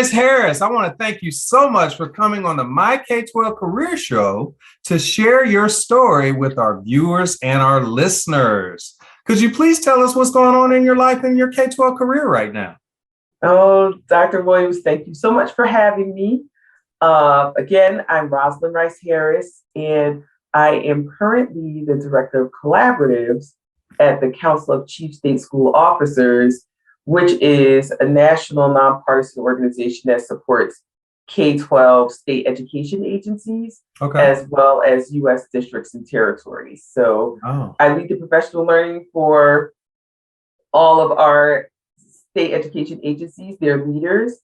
Rice Harris, I want to thank you so much for coming on the My K-12 Career Show to share your story with our viewers and our listeners. Could you please tell us what's going on in your life and your K-12 career right now? Oh, Dr. Williams, thank you so much for having me. Again, I'm Rosalyn Rice Harris, and I am currently the Director of Collaboratives at the Council of Chief State School Officers, which is a national nonpartisan organization that supports K-12 state education agencies, as well as U.S. districts and territories. So I lead the professional learning for all of our state education agencies, their leaders,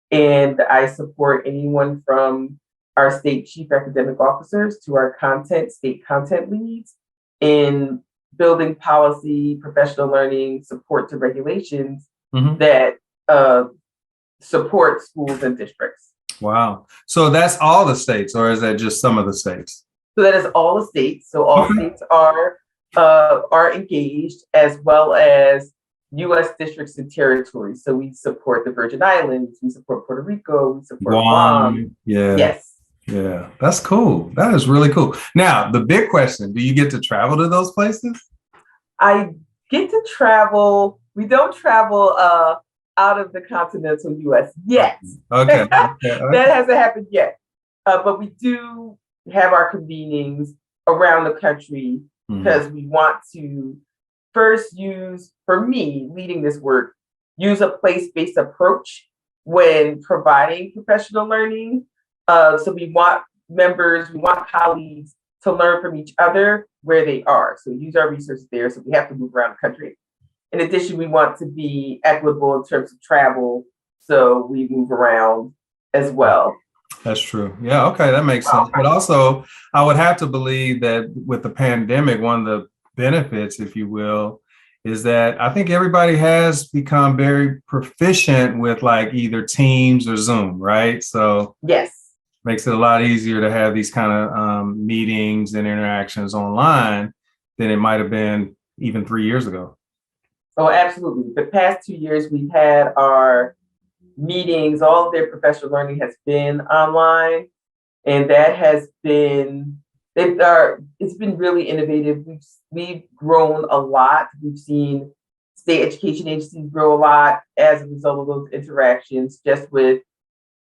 and I support anyone from our state chief academic officers to our state content leads in building policy, professional learning, support to regulations that support schools and districts. Wow. So that's all the states, or is that just some of the states? So that is all the states. So all states are engaged, as well as U.S. districts and territories. So we support the Virgin Islands, we support Puerto Rico, we support Guam. Yeah. Yes. Yeah, that's cool. That is really cool. Now, the big question, do you get to travel to those places? I get to travel. We don't travel out of the continental U.S. yet. Okay. That hasn't happened yet. But we do have our convenings around the country because we want to first use, for me, leading this work, use a place-based approach when providing professional learning. So we want colleagues to learn from each other where they are. So use our resources there. So we have to move around the country. In addition, we want to be equitable in terms of travel. So we move around as well. That's true. Yeah. Okay. That makes sense. But also, I would have to believe that with the pandemic, one of the benefits, if you will, is that I think everybody has become very proficient with like either Teams or Zoom, right? So yes, makes it a lot easier to have these kind of meetings and interactions online than it might have been even 3 years ago. Oh, absolutely. The past 2 years, we've had our meetings, all of their professional learning has been online, and that has been, it's been really innovative. We've grown a lot. We've seen state education agencies grow a lot as a result of those interactions, just with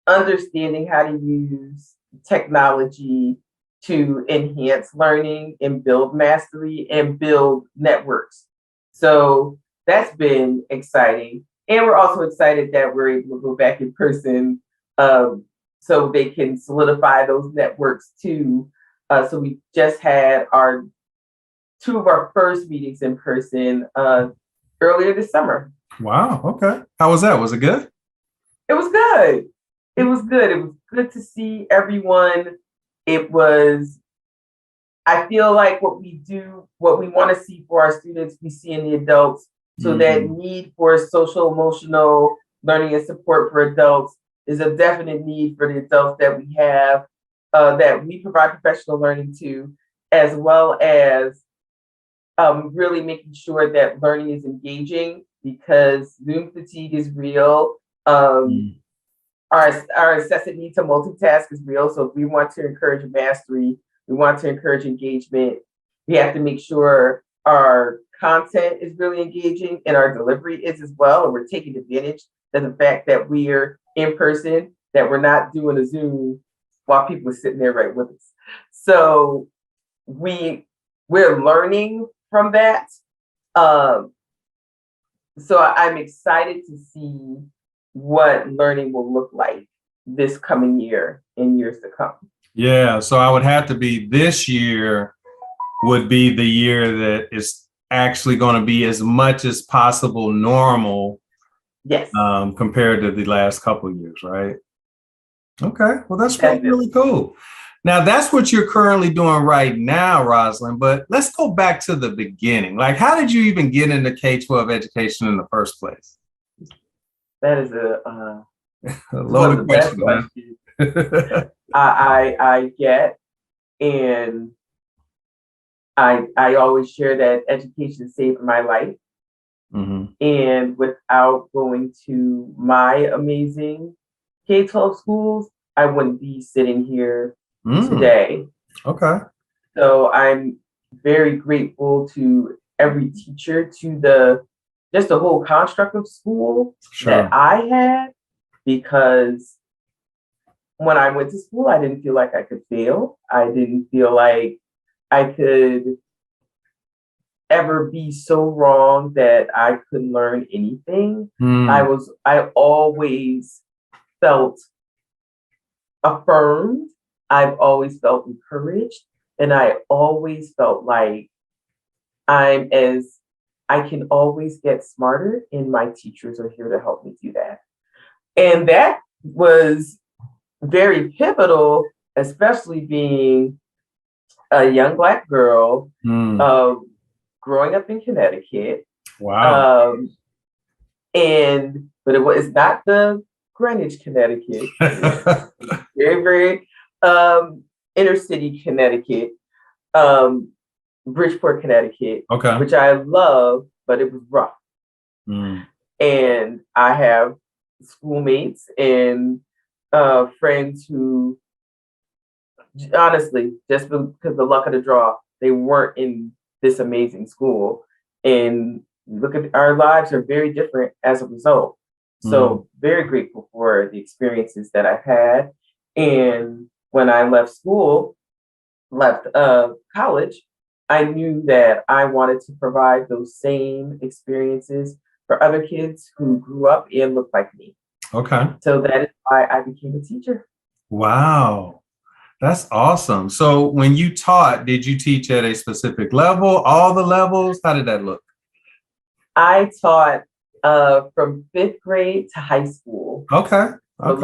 understanding how to use technology to enhance learning and build mastery and build networks. So that's been exciting. And we're also excited that we're able to go back in person so they can solidify those networks too. So we just had two of our first meetings in person earlier this summer. Wow. Okay. How was that? Was it good? It was good. It was good. It was good to see everyone. I feel like what we want to see for our students, we see in the adults. So that need for social emotional learning and support for adults is a definite need for the adults that we have, that we provide professional learning to, as well as really making sure that learning is engaging, because Zoom fatigue is real. Our incessant need to multitask is real. So if we want to encourage mastery, we want to encourage engagement, we have to make sure our content is really engaging and our delivery is as well. And we're taking advantage of the fact that we're in person, that we're not doing a Zoom while people are sitting there right with us. So we're learning from that. So I'm excited to see what learning will look like this coming year and years to come. Yeah, so I would have to be, this year would be the year that is actually going to be as much as possible normal. Yes. Compared to the last couple of years, right? Okay, well, that's really cool. Now, that's what you're currently doing right now, Rosalyn, but let's go back to the beginning. Like, how did you even get into K-12 education in the first place? That is a loaded question. I get, and I always share that education saved my life. And without going to my amazing K-12 schools, I wouldn't be sitting here Mm, today. okay. So I'm very grateful to every teacher, to the just the whole construct of school that Sure. I had, because when I went to school, I didn't feel like I could fail. I didn't feel like I could ever be so wrong that I couldn't learn anything. Mm, I always felt affirmed. I've always felt encouraged. And I always felt like I'm as I can always get smarter, and my teachers are here to help me do that. And that was very pivotal, especially being a young Black girl, mm. uh, growing up in Connecticut. Wow. Um, but it's not the Greenwich, Connecticut. Very, very inner city Connecticut, um, Bridgeport, Connecticut, Okay. which I love, but it was rough. Mm, And I have schoolmates and friends who, honestly, just because the luck of the draw, they weren't in this amazing school. And look at our lives are very different as a result. mm. So very grateful for the experiences that I've had. And when I left college, I knew that I wanted to provide those same experiences for other kids who grew up and looked like me. Okay. So that is why I became a teacher. Wow. That's awesome. So when you taught, did you teach at a specific level, all the levels? How did that look? I taught from fifth grade to high school. Okay. So Okay.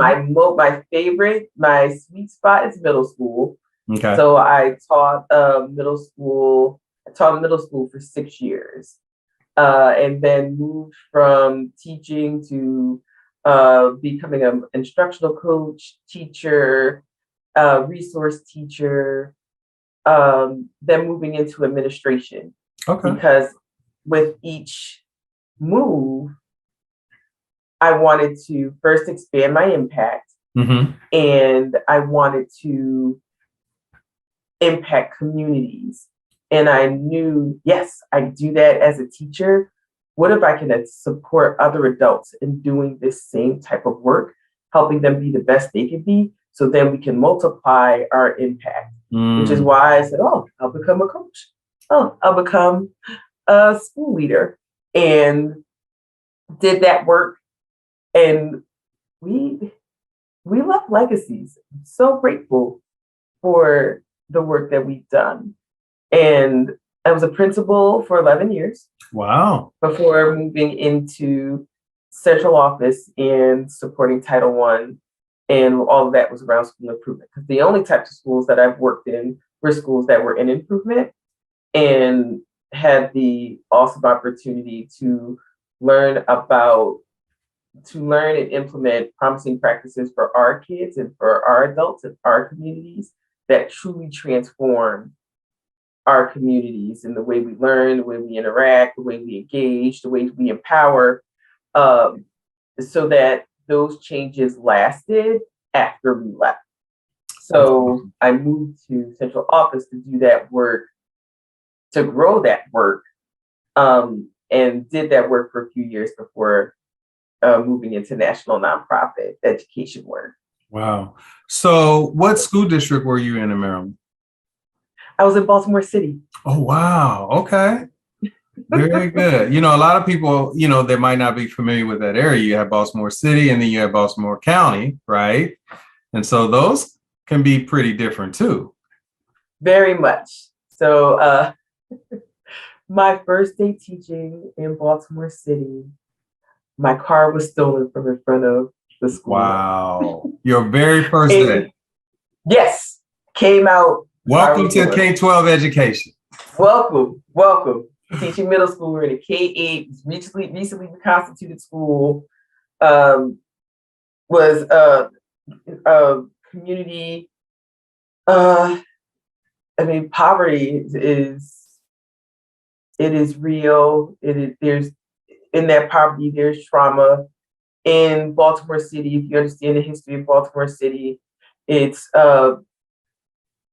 my sweet spot is middle school. Okay. So I taught middle school. I taught middle school for 6 years, and then moved from teaching to becoming an instructional coach, teacher, resource teacher, then moving into administration, Okay. because with each move, I wanted to first expand my impact, Mm-hmm. and I wanted to impact communities. And I knew, yes, I do that as a teacher. What if I can support other adults in doing this same type of work, helping them be the best they can be, so then we can multiply our impact, which is Mm, why I said, oh, I'll become a coach. Oh, I'll become a school leader. And did that work. And we we left legacies. I'm so grateful for the work that we've done. And I was a principal for 11 years wow. before moving into central office and supporting Title One. And all of that was around school improvement. Because the only types of schools that I've worked in were schools that were in improvement, and had the awesome opportunity to learn about learn and implement promising practices for our kids and for our adults and our communities that truly transform our communities in the way we learn, the way we interact, the way we engage, the way we empower, um, so that those changes lasted after we left. That's So awesome. I moved to central office to do that work, to grow that work, and did that work for a few years before moving into national nonprofit education work. Wow. So what school district were you in Maryland? I was in Baltimore City. Oh, wow. Okay. Very good. A lot of people, they might not be familiar with that area. You have Baltimore City and then you have Baltimore County, right? And so those can be pretty different too. Very much. So my first day teaching in Baltimore City, my car was stolen from in front of the school. Wow. Your very first day. And yes, came out, the car Welcome was to stolen. K-12 education. Welcome, welcome. Teaching middle school, we're in a K-8, recently reconstituted school, was a community, poverty it is real. There's in that poverty, there's trauma, in Baltimore City, if you understand the history of Baltimore City, it's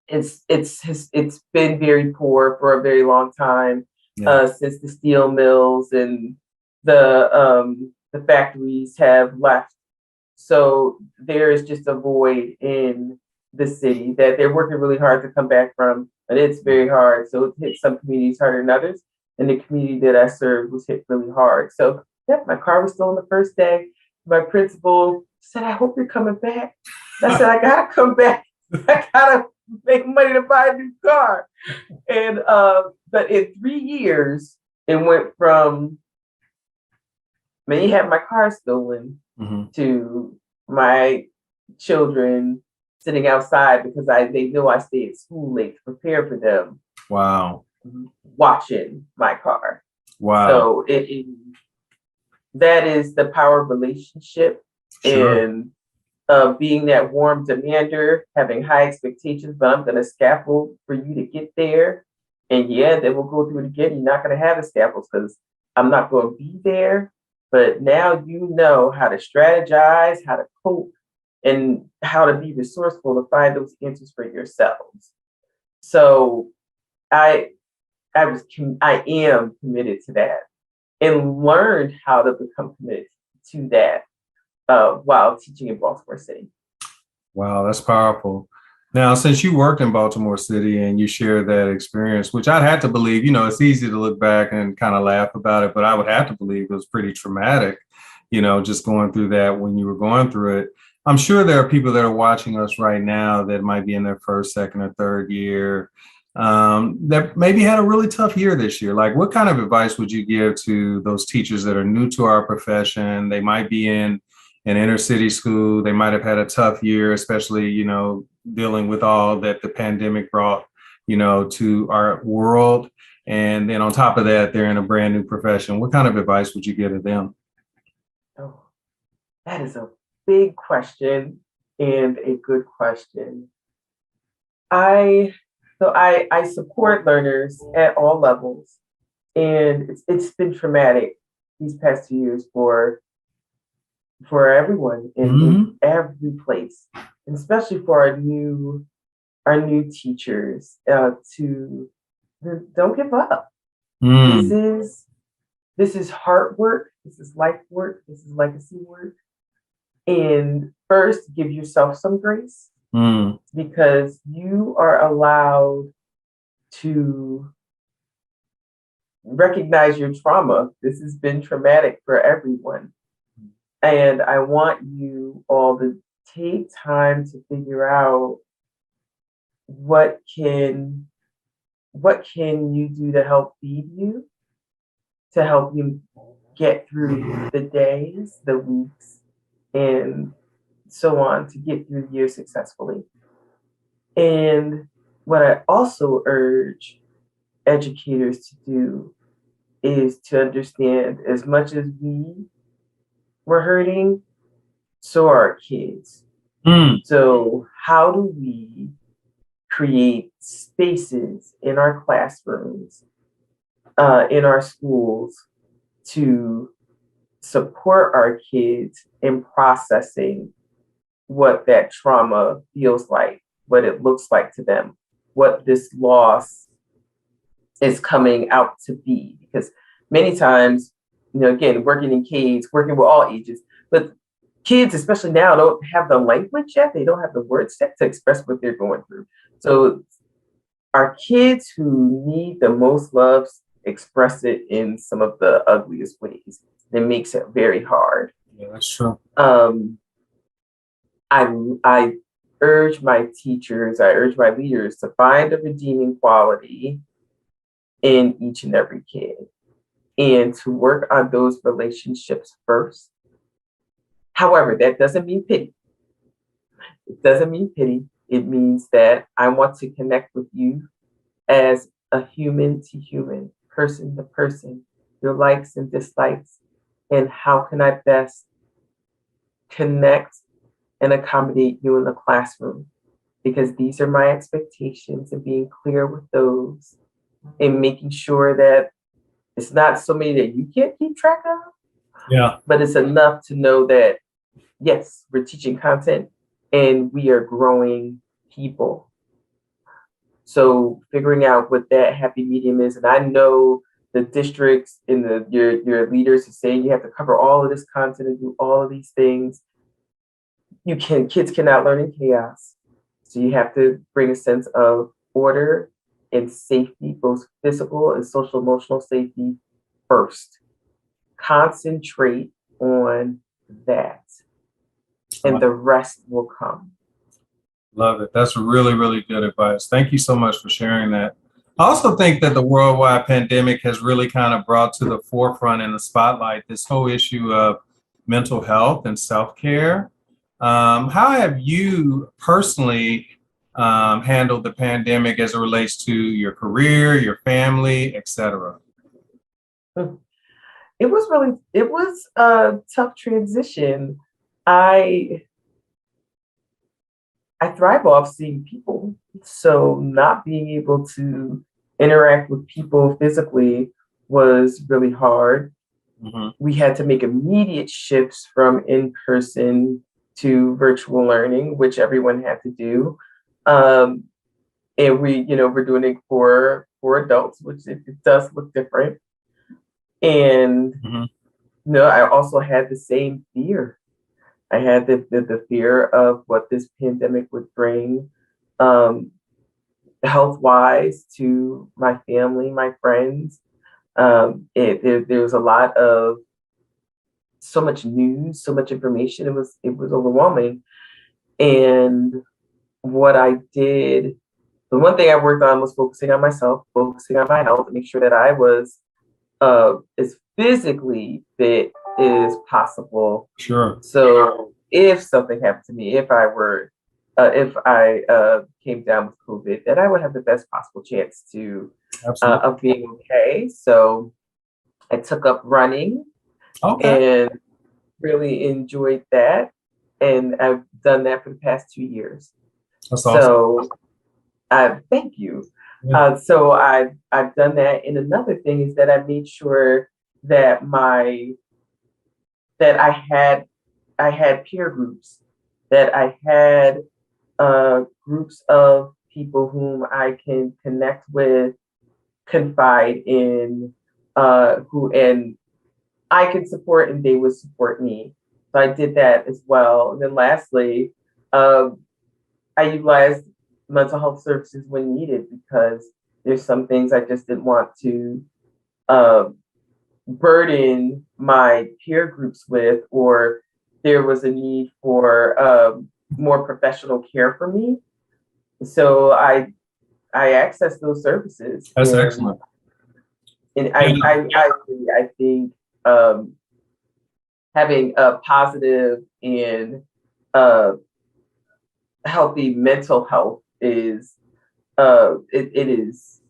it's been very poor for a very long time, Yeah. since the steel mills and the factories have left. So there is just a void in the city that they're working really hard to come back from, and it's very hard. So it hit some communities harder than others, and the community that I served was hit really hard. So yeah, my car was stolen the first day. My principal said, "I hope you're coming back." And I said, "I gotta come back. I gotta make money to buy a new car." And but in 3 years, it went from me having my car stolen Mhm. to my children sitting outside because they know I stay at school late to prepare for them, Wow. watching my car. Wow. So that is the power of relationship Sure. and being that warm demander, having high expectations, but I'm going to scaffold for you to get there. And yeah, then we'll go through it again. You're not going to have the scaffolds because I'm not going to be there. But now you know how to strategize, how to cope, and how to be resourceful to find those answers for yourselves. So I I am committed to that and learned how to become committed to that while teaching in Baltimore City. Wow, that's powerful. Now, since you worked in Baltimore City and you shared that experience, which I'd have to believe, it's easy to look back and kind of laugh about it, but I would have to believe it was pretty traumatic, just going through that when you were going through it. I'm sure there are people that are watching us right now that might be in their first, second, or third year, that maybe had a really tough year this year. Like, what kind of advice would you give to those teachers that are new to our profession? They might be in an inner city school. They might have had a tough year, especially, dealing with all that the pandemic brought, to our world. And then on top of that, they're in a brand new profession. What kind of advice would you give to them? Oh, that is a big question and a good question. I I support learners at all levels, and it's been traumatic these past 2 years for everyone in Hmm. every place, and especially for our new teachers to don't give up. This Mm, is this is hard work. This is life work. This is legacy work. And first, give yourself some grace mm, because you are allowed to recognize your trauma. This has been traumatic for everyone. And I want you all to take time to figure out what can what can you do to help feed you, to help you get through the days, the weeks, and so on to get through the year successfully. And what I also urge educators to do is to understand as much as we were hurting, so are our kids. mm, So, how do we create spaces in our classrooms, in our schools, to support our kids in processing what that trauma feels like, what it looks like to them, what this loss is coming out to be? Because many times, again, working in kids, working with all ages, but kids, especially now, don't have the language yet. They don't have the words yet to express what they're going through. So our kids who need the most love express it in some of the ugliest ways. It makes it very hard. yeah, that's true. Um, I urge my teachers, I urge my leaders to find a redeeming quality in each and every kid and to work on those relationships first. However, that doesn't mean pity. It doesn't mean pity. It means that I want to connect with you as a human to human, person to person, your likes and dislikes, and how can I best connect and accommodate you in the classroom? Because these are my expectations and being clear with those and making sure that it's not so many that you can't keep track of, Yeah. But it's enough to know that, yes, we're teaching content and we are growing people. So figuring out what that happy medium is, and I know the districts and your leaders are saying you have to cover all of this content and do all of these things. Kids cannot learn in chaos. So you have to bring a sense of order and safety, both physical and social emotional safety first. Concentrate on that, and the rest will come. Love it. That's really, really good advice. Thank you so much for sharing that. I also think that the worldwide pandemic has really kind of brought to the forefront in the spotlight this whole issue of mental health and self-care. How have you personally handled the pandemic as it relates to your career, your family, etc.? It was a tough transition. I I thrive off seeing people. So not being able to interact with people physically was really hard. Mhm. We had to make immediate shifts from in person to virtual learning, which everyone had to do. Um, and we're doing it for adults, which it does look different. And Mhm. I also had the same fear. I had the fear of what this pandemic would bring, um, health wise, to my family, my friends. There was a lot of so much news, so much information. It was overwhelming. And what I did, the one thing I worked on was focusing on myself, focusing on my health, to make sure that I was as physically fit as possible. Sure. So if something happened to me, if I came down with COVID, that I would have the best possible chance to Absolutely. of being okay. So I took up running Okay. and really enjoyed that, and I've done that for the past 2 years. That's awesome. So thank you. Yeah. So I've done that, and another thing is that I made sure that my that I had peer groups, that I had groups of people whom I can connect with, confide in, who and I can support and they would support me. So I did that as well. And then lastly, um, I utilized mental health services when needed, because there's some things I just didn't want to uh, burden my peer groups with, or there was a need for more professional care for me. So I accessed those services, That's excellent. and Yeah. I think um, having a positive and uh, healthy mental health it is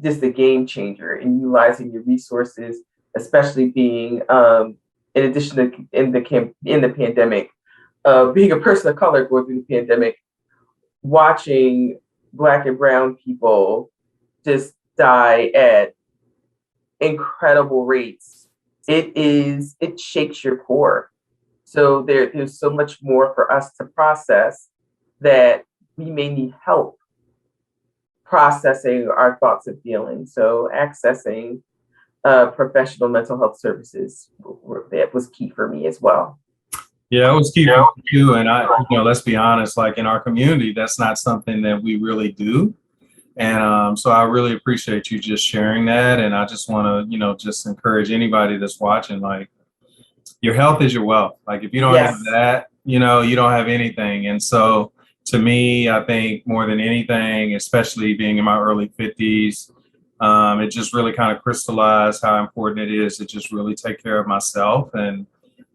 just a game changer in utilizing your resources, especially being in addition to in the pandemic, being a person of color going through the pandemic, watching Black and Brown people just die at incredible rates. It shakes your core. So there's so much more for us to process, that we may need help processing our thoughts and feelings. So accessing professional mental health services, that was key for me as well. Yeah, it was key for me too. And let's be honest, like in our community, that's not something that we really do. And so I really appreciate you just sharing that. And I just want to, just encourage anybody that's watching, like, your health is your wealth. Like if you don't have Yes. that, you don't have anything. And so to me, I think more than anything, especially being in my early 50s, it just really kind of crystallized how important it is to just really take care of myself and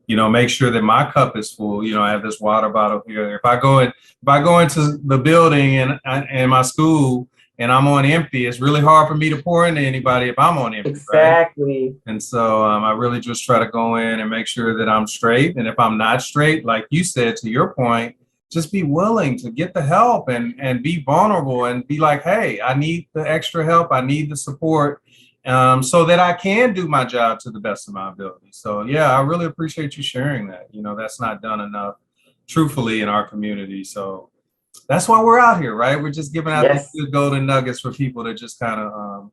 make sure that my cup is full. I have this water bottle here. If I go into the building and my school and I'm on empty, it's really hard for me to pour into anybody if I'm on empty, right? Exactly. And so I really just try to go in and make sure that I'm straight. And if I'm not straight, like you said, to your point, just be willing to get the help and be vulnerable and be like, hey, I need the extra help. I need the support. so that I can do my job to the best of my ability. So yeah, I really appreciate you sharing that. You know, that's not done enough, truthfully, in our community. So that's why we're out here, right? We're just giving out these Yes. good golden nuggets for people to just kind of,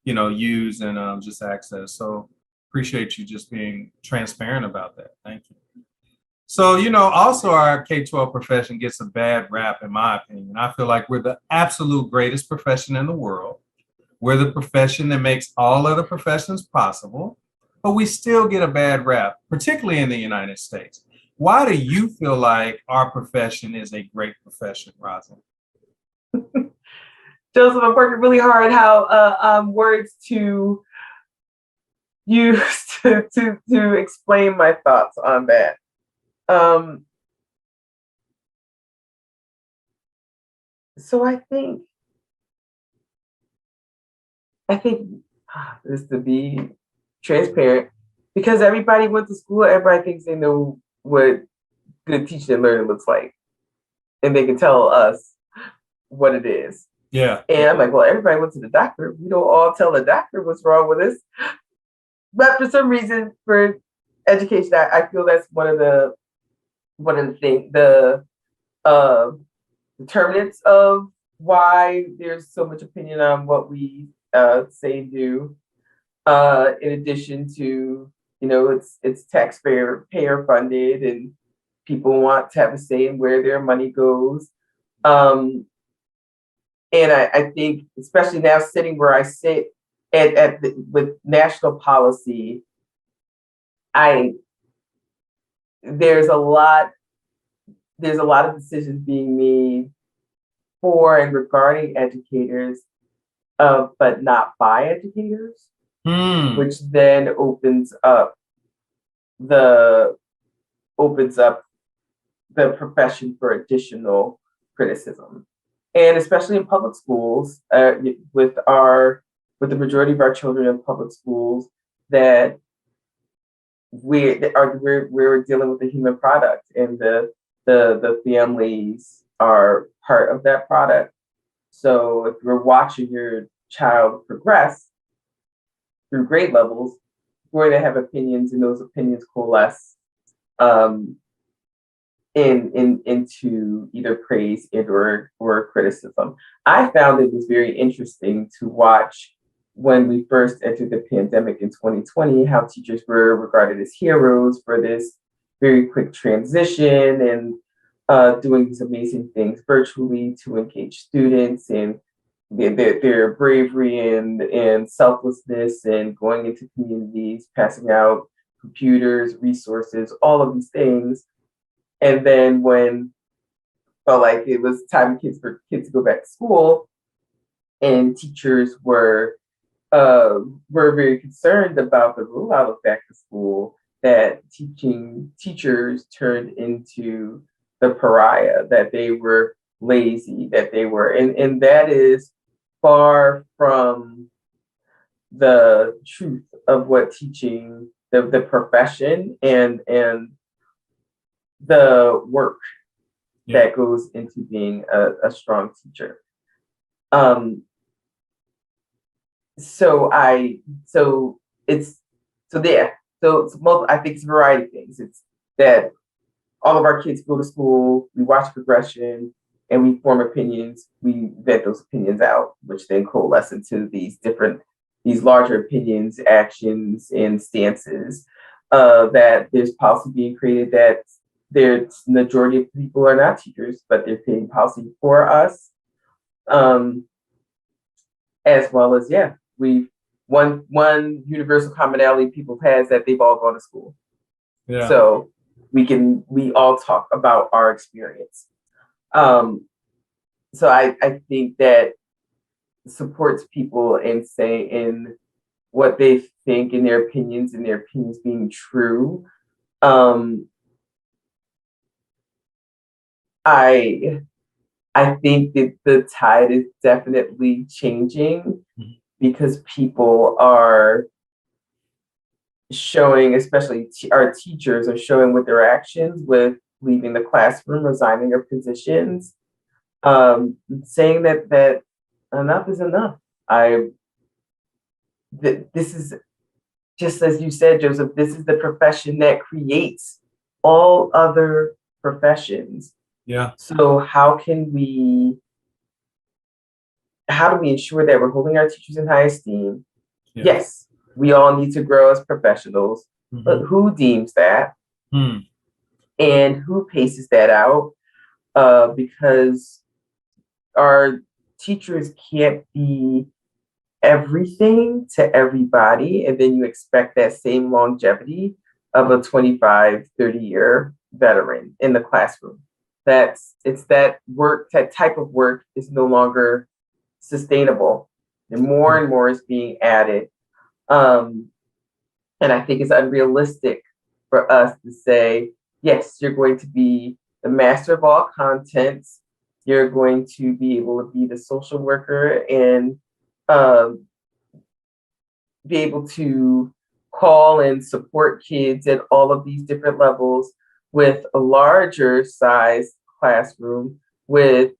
use and just access. So appreciate you just being transparent about that. Thank you. So, also our K-12 profession gets a bad rap, in my opinion. I feel like we're the absolute greatest profession in the world. We're the profession that makes all other professions possible, but we still get a bad rap, particularly in the United States. Why do you feel like our profession is a great profession, Rosalyn? Joseph, I'm working really hard how words to use to explain my thoughts on that. Um, so I think this to be transparent, because everybody went to school, everybody thinks they know what good teaching and learning looks like, and they can tell us what it is. Yeah. And I'm like, well, everybody went to the doctor. We don't all tell the doctor what's wrong with us. But for some reason, for education, I feel that's one of the things, the uh, determinants of why there's so much opinion on what we say and do. In addition to, it's taxpayer payer funded, and people want to have a say in where their money goes. Um, and I think, especially now sitting where I sit with national policy, I there's a lot there's a lot of decisions being made for and regarding educators, but not by educators, Hmm. which then the opens up the profession for additional criticism, and especially in public schools, with the majority of our children in public schools, that we're dealing with the human product, and the families are part of that product. So if you're watching your child progress through grade levels, you're going to have opinions, and those opinions coalesce um, into either praise and or criticism. I found it was very interesting to watch when we first entered the pandemic in 2020, how teachers were regarded as heroes for this very quick transition, and doing these amazing things virtually to engage students, and their bravery and selflessness, and going into communities, passing out computers, resources, all of these things. And then when felt like it was time for kids to go back to school, and teachers were very concerned about the rollout of back to school, that teachers turned into the pariah, that they were lazy, that they were, and that is far from the truth of what teaching, the profession, and the work Yeah. that goes into being a strong teacher. Um, so I so it's so there. So I think it's a variety of things. It's that all of our kids go to school, we watch progression, and we form opinions. We vet those opinions out, which then coalesce into these larger opinions, actions, and stances. That there's policy being created, that there's majority of people are not teachers, but they're creating policy for us. Um, as well as, yeah, we one universal commonality people has, that they've all gone to school. Yeah. So we all talk about our experience. Um, so I think that supports people in saying in what they think, in their opinions, and their opinions being true. Um, I I think that the tide is definitely changing, Mhm. because people are showing, especially our teachers are showing with their actions, with leaving the classroom, resigning their positions, saying that enough is enough. I this is, just as you said, Joseph, this is the profession that creates all other professions. Yeah. So how do we ensure that we're holding our teachers in high esteem? Yeah. Yes, we all need to grow as professionals, but who deems that? And who paces that out? Because our teachers can't be everything to everybody, and then you expect that same longevity of a 25, 30-year veteran in the classroom. It's that work, that type of work is no longer sustainable, and more is being added. And I think it's unrealistic for us to say, yes, you're going to be the master of all contents. You're going to be able to be the social worker and um, be able to call and support kids at all of these different levels with a larger size classroom with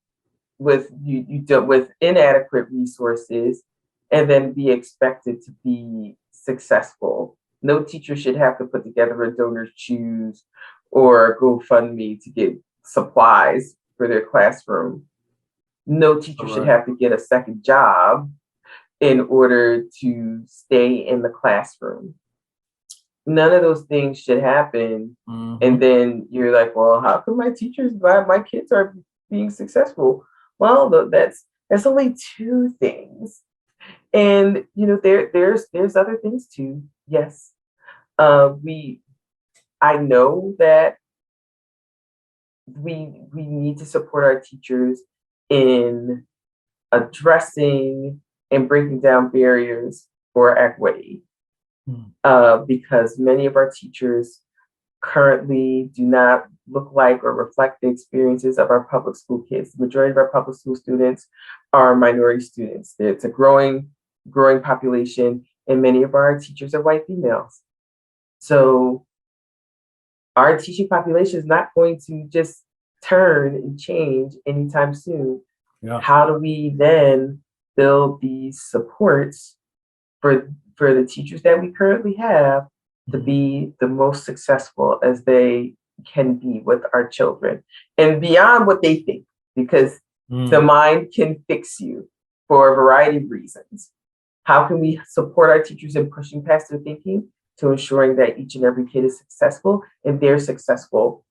inadequate resources, and then be expected to be successful. No teacher should have to put together a donor's choose or GoFundMe to get supplies for their classroom. No teacher should have to get a second job in order to stay in the classroom. None of those things should happen. And then you're like, well, how come my kids are being successful? Well, that's only two things. And there's other things too. Yes. I know that we need to support our teachers in addressing and breaking down barriers for equity, because many of our teachers currently do not look like or reflect the experiences of our public school kids. The majority of our public school students are minority students. It's a growing population, and many of our teachers are white females. So our teaching population is not going to just turn and change anytime soon. Yeah. How do we then build these supports for the teachers that we currently have to be the most successful as they can be with our children and beyond what they think, because the mind can fix you for a variety of reasons. How can we support our teachers in pushing past their thinking to ensuring that each and every kid is successful and they're successful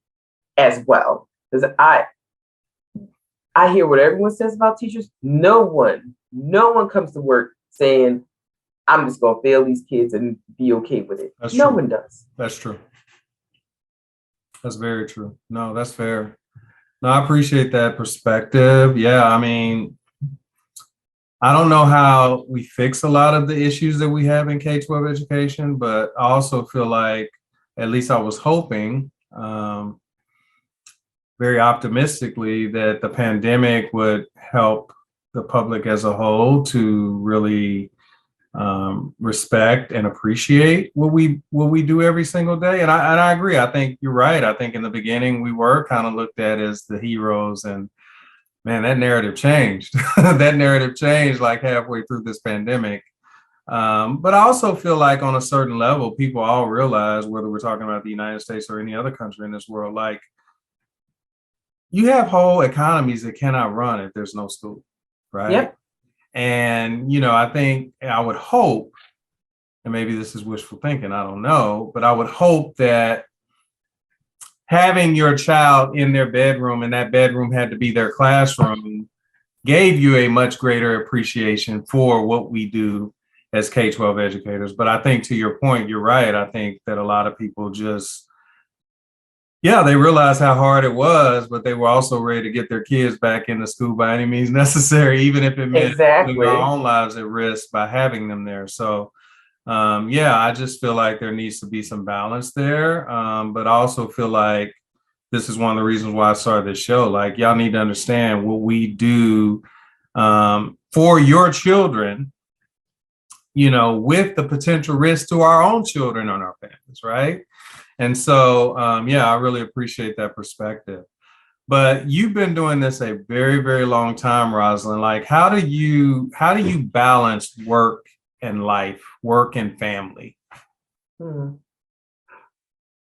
as well? Because I hear what everyone says about teachers. No one comes to work saying, I'm just going to fail these kids and be okay with it. That's no true. one does. That's true. That's very true. No, that's fair. No, I appreciate that perspective. Yeah, I mean, I don't know how we fix a lot of the issues that we have in K-12 education, but I also feel like, at least I was hoping, very optimistically, that the pandemic would help the public as a whole to really respect and appreciate what we do every single day. And I agree. I think you're right. I think in the beginning we were kind of looked at as the heroes, and man, that narrative changed. That narrative changed like halfway through this pandemic. But I also feel like on a certain level, people all realize, whether we're talking about the United States or any other country in this world, like, you have whole economies that cannot run if there's no school, right? Yep. And, I think I would hope, and maybe this is wishful thinking, I don't know, but I would hope that having your child in their bedroom and that bedroom had to be their classroom gave you a much greater appreciation for what we do as K-12 educators. But I think, to your point, you're right. I think that a lot of people just, they realized how hard it was, but they were also ready to get their kids back into school by any means necessary, even if it meant putting our own lives at risk by having them there. So, I just feel like there needs to be some balance there. But I also feel like this is one of the reasons why I started this show. Like, y'all need to understand what we do for your children, with the potential risk to our own children and our families, right? And so, I really appreciate that perspective. But you've been doing this a very, very long time, Rosalyn. Like, how do you balance work and life, work and family? Hmm.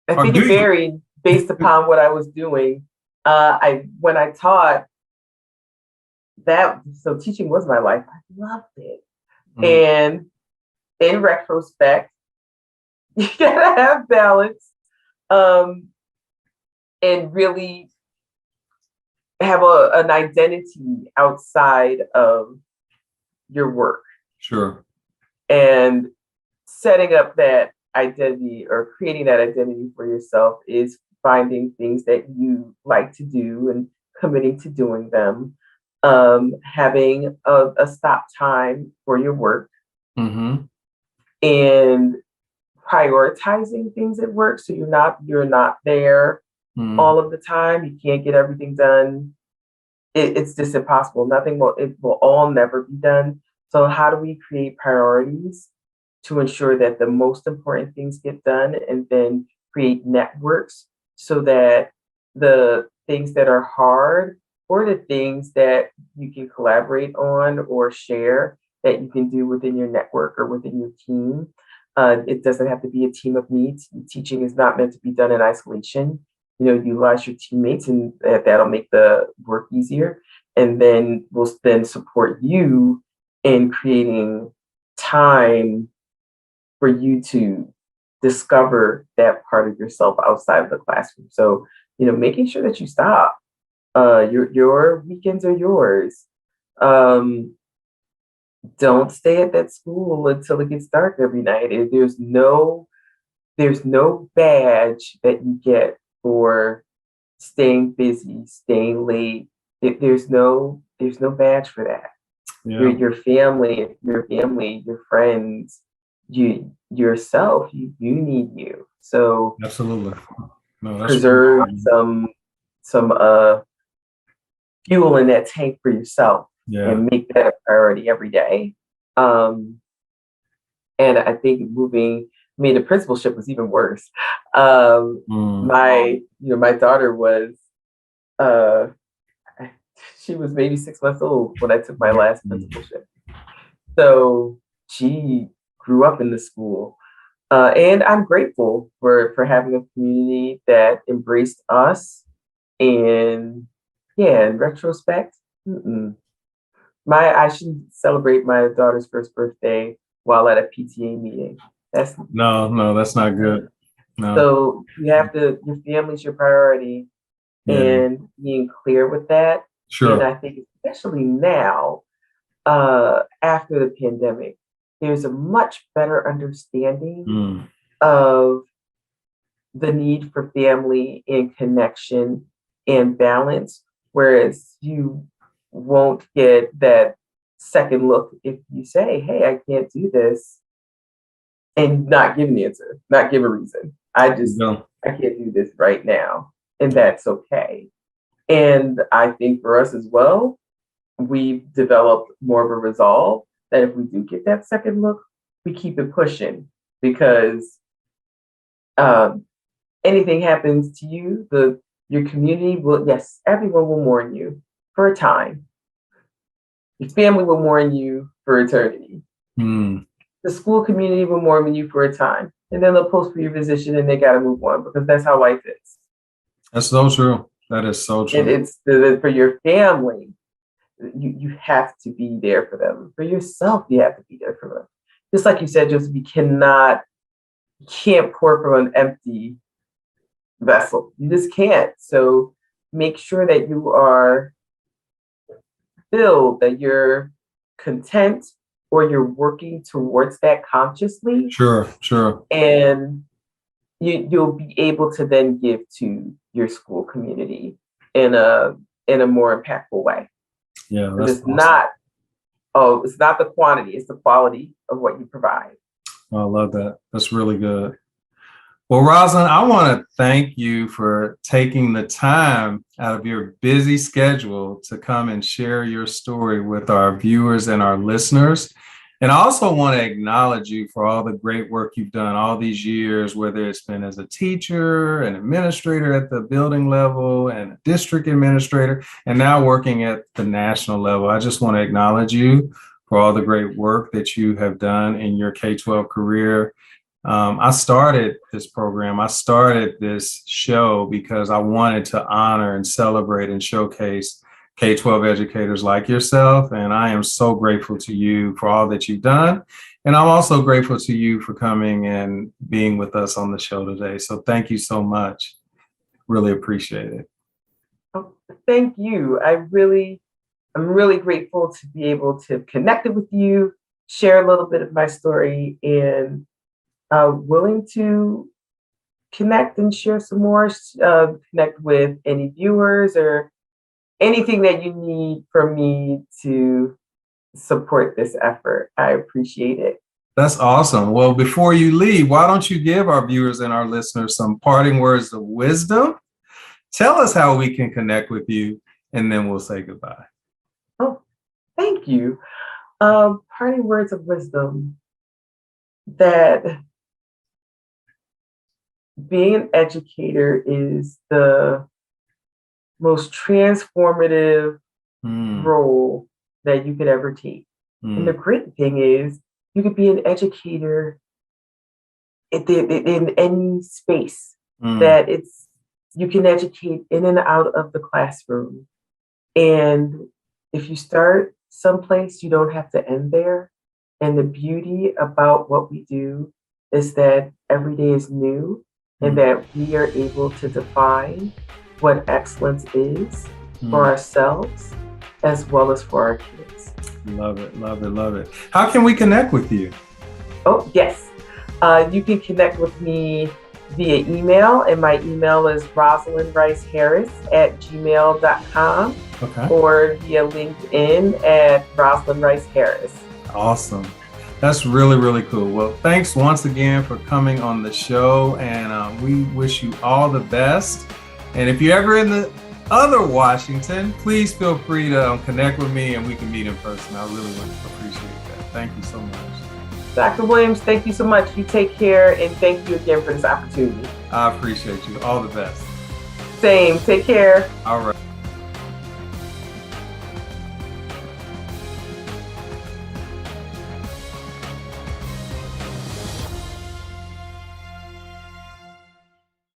I Or think do it you? varied based upon what I was doing. When I taught that, so teaching was my life. I loved it. Mm, And in retrospect, you gotta have balance, um, and really have an identity outside of your work, sure. and setting up that identity or creating that identity for yourself is finding things that you like to do and committing to doing them, having a stop time for your work, Mm-hmm. and prioritizing things at work, so you're not there Mm, all of the time. You can't get everything done. It's just impossible. It will all never be done. So how do we create priorities to ensure that the most important things get done, and then create networks so that the things that are hard, or the things that you can collaborate on or share, that you can do within your network or within your team. It doesn't have to be a team of needs. Teaching is not meant to be done in isolation. Utilize your teammates, and that'll make the work easier. And then we'll then support you in creating time for you to discover that part of yourself outside of the classroom. So, making sure that you stop. Your weekends are yours. Um, don't stay at that school until it gets dark every night. There's no badge that you get for staying busy, staying late. There's no badge for that. Your yeah, your family, your friends, yourself, you need you. So absolutely. No, that's really preserve good. some fuel in that tank for yourself, Yeah. and make that a priority every day. Um, and I think the principalship was even worse. Um, Mm, my daughter was, uh, she was maybe 6 months old when I took my last mm, principalship. So she grew up in the school. And I'm grateful for having a community that embraced us. And yeah, in retrospect, mm-mm. I shouldn't celebrate my daughter's first birthday while at a PTA meeting. That's no, no, that's not good. No. So your family's your priority, Yeah, and being clear with that. And sure. I think especially now, after the pandemic, there's a much better understanding Mm, of the need for family and connection and balance, whereas you won't get that second look if you say, "Hey, I can't do this," and not give an answer, not give a reason. no, I can't do this right now, and that's okay. And I think for us as well, we've developed more of a resolve that if we do get that second look, we keep it pushing, because um, anything happens to you, your community will, yes, everyone will mourn you for a time. Your family will mourn you for eternity. mm, The school community will mourn you for a time, and then they'll post for your position, and they got to move on, because that's how life is. that's so true. That is so And true. it's for your family, you have to be there for them. For yourself, you have to be there for them. Just like you said, Joseph, you can't pour from an empty vessel. You just can't. So make sure that you are filled, that you're content, or you're working towards that consciously, Sure, sure. and you'll be able to then give to your school community in a more impactful way. Yeah, Because that's awesome. it's not the quantity, it's the quality of what you provide. I love that. That's really good. Well, Rosalyn, I want to thank you for taking the time out of your busy schedule to come and share your story with our viewers and our listeners. And I also want to acknowledge you for all the great work you've done all these years, whether it's been as a teacher, an administrator at the building level, and a district administrator, and now working at the national level. I just want to acknowledge you for all the great work that you have done in your K-12 career. I started this program, I started this show because I wanted to honor and celebrate and showcase K-12 educators like yourself. And I am so grateful to you for all that you've done. And I'm also grateful to you for coming and being with us on the show today. So thank you so much. Really appreciate it. Oh, thank you. I'm really grateful to be able to connect with you, share a little bit of my story, and willing to connect and share some more, connect with any viewers or anything that you need from me to support this effort. I appreciate it. That's awesome. Well, before you leave, why don't you give our viewers and our listeners some parting words of wisdom? Tell us how we can connect with you, and then we'll say goodbye. Oh, thank you. Parting words of wisdom, that being an educator is the most transformative role that you could ever take. And the great thing is, you could be an educator in any space that you can educate in and out of the classroom. And if you start someplace, you don't have to end there. And the beauty about what we do is that every day is new and that we are able to define what excellence is for ourselves as well as for our kids. Love it, love it, love it. How can we connect with you? Oh, yes. You can connect with me via email, and my email is rosalynriceharris@gmail.com, or via LinkedIn at Rosalyn Rice Harris. Awesome. That's really, really cool. Well, thanks once again for coming on the show, and we wish you all the best. And if you're ever in the other Washington, please feel free to connect with me and we can meet in person. I really would appreciate that. Thank you so much. Dr. Williams, thank you so much. You take care, and thank you again for this opportunity. I appreciate you. All the best. Same. Take care. All right.